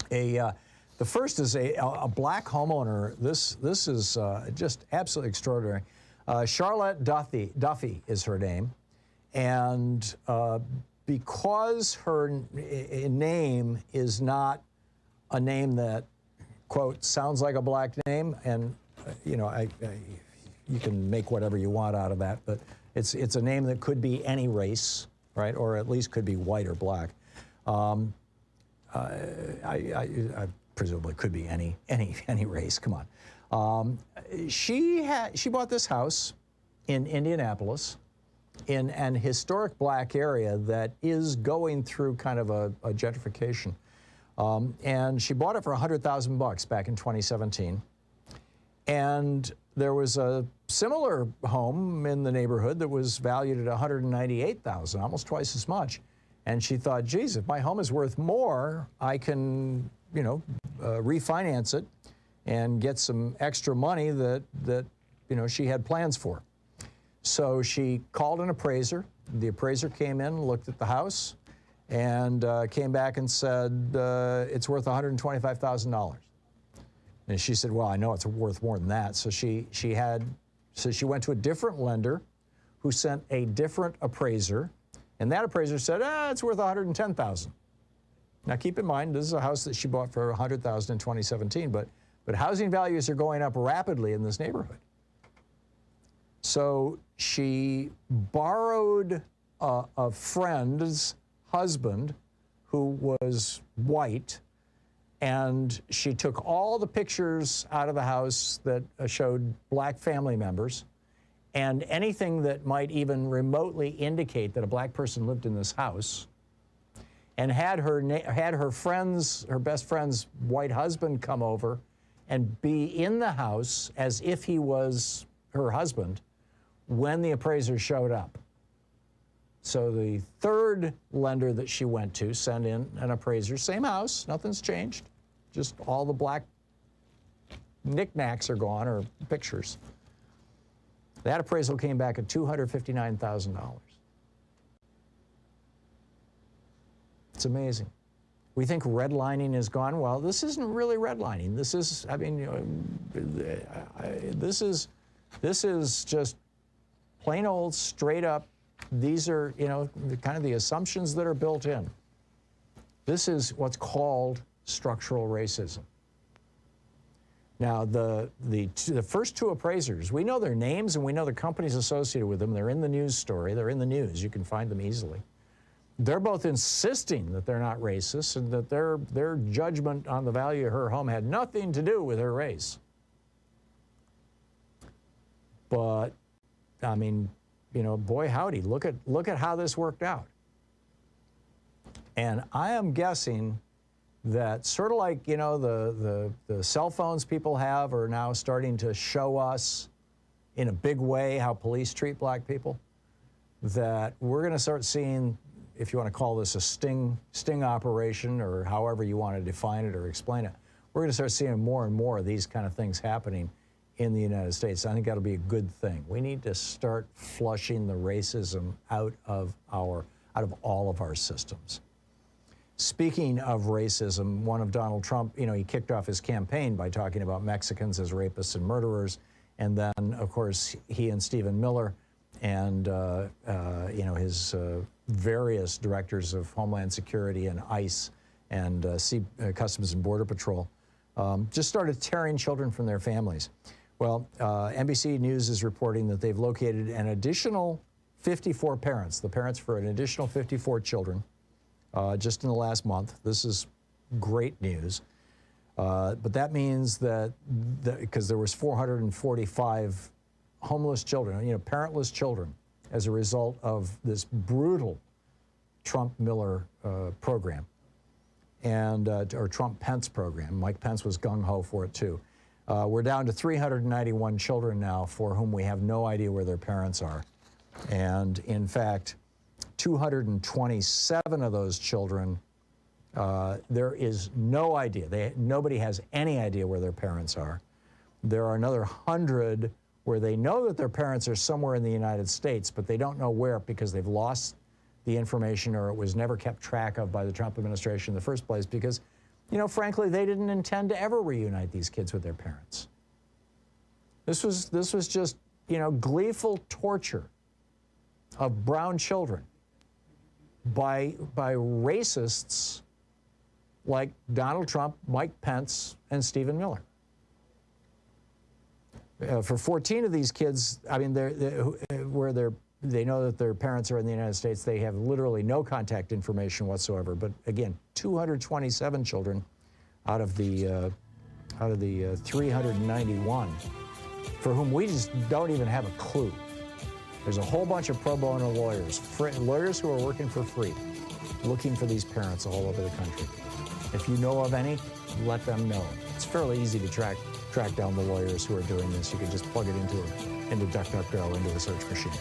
The first is a black homeowner. This is just absolutely extraordinary. Charlotte Duffy is her name, and because her name is not a name that, quote, sounds like a black name, and you know, you can make whatever you want out of that, but it's a name that could be any race, right, or at least could be white or black. I presumably could be any race. Come on. She bought this house in Indianapolis, in an historic black area that is going through kind of a gentrification. And she bought it for $100,000 back in 2017. And there was a similar home in the neighborhood that was valued at $198,000, almost twice as much. And she thought, geez, if my home is worth more, I can, you know, refinance it and get some extra money that you know, she had plans for. So she called an appraiser. The appraiser came in, looked at the house, and came back and said, it's worth $125,000. And she said, well, I know it's worth more than that. So she went to a different lender who sent a different appraiser, and that appraiser said, it's worth $110,000. Now keep in mind, this is a house that she bought for $100,000 in 2017, but housing values are going up rapidly in this neighborhood. So she borrowed a friend's husband who was white, and she took all the pictures out of the house that showed black family members, and anything that might even remotely indicate that a black person lived in this house, and had her best friend's white husband come over and be in the house as if he was her husband when the appraiser showed up. So the third lender that she went to sent in an appraiser, same house, nothing's changed, just all the black knickknacks are gone, or pictures. That appraisal came back at $259,000. It's amazing. We think redlining is gone. Well, this isn't really redlining. This is, I mean, you know, this is just plain old, straight up. These are, you know, kind of the assumptions that are built in. This is what's called structural racism. Now, the first two appraisers, we know their names and we know the companies associated with them. They're in the news story. They're in the news. You can find them easily. They're both insisting that they're not racist and that their judgment on the value of her home had nothing to do with her race. But, I mean, you know, boy howdy, look at how this worked out. And I am guessing that sort of like, you know, the cell phones people have are now starting to show us in a big way how police treat black people, that we're going to start seeing, if you want to call this a sting operation, or however you want to define it or explain it, we're going to start seeing more and more of these kind of things happening in the United States. I think that'll be a good thing. We need to start flushing the racism out of all of our systems. Speaking of racism, one of Donald Trump, you know, he kicked off his campaign by talking about Mexicans as rapists and murderers, and then, of course, he and Stephen Miller and you know, his various directors of Homeland Security and ICE and Customs and Border Patrol just started tearing children from their families. Well, NBC News is reporting that they've located an additional 54 parents, the parents for an additional 54 children, just in the last month. This is great news. But that means that because there was 445 homeless children, you know, parentless children, as a result of this brutal Trump-Miller program, and or Trump-Pence program. Mike Pence was gung-ho for it too. We're down to 391 children now for whom we have no idea where their parents are. And in fact, 227 of those children, there is no idea. Nobody has any idea where their parents are. There are another 100 where they know that their parents are somewhere in the United States, but they don't know where because they've lost the information, or it was never kept track of by the Trump administration in the first place, because You know, frankly, they didn't intend to ever reunite these kids with their parents. This was just, you know, gleeful torture of brown children by racists like Donald Trump, Mike Pence, and Stephen Miller. For 14 of these kids, I mean, they know that their parents are in the United States. They have literally no contact information whatsoever. But again, 227 children out of the 391 for whom we just don't even have a clue. There's a whole bunch of pro bono lawyers, lawyers who are working for free, looking for these parents all over the country. If you know of any, let them know. It's fairly easy to track down the lawyers who are doing this. You can just plug it into DuckDuckGo, into the search machine.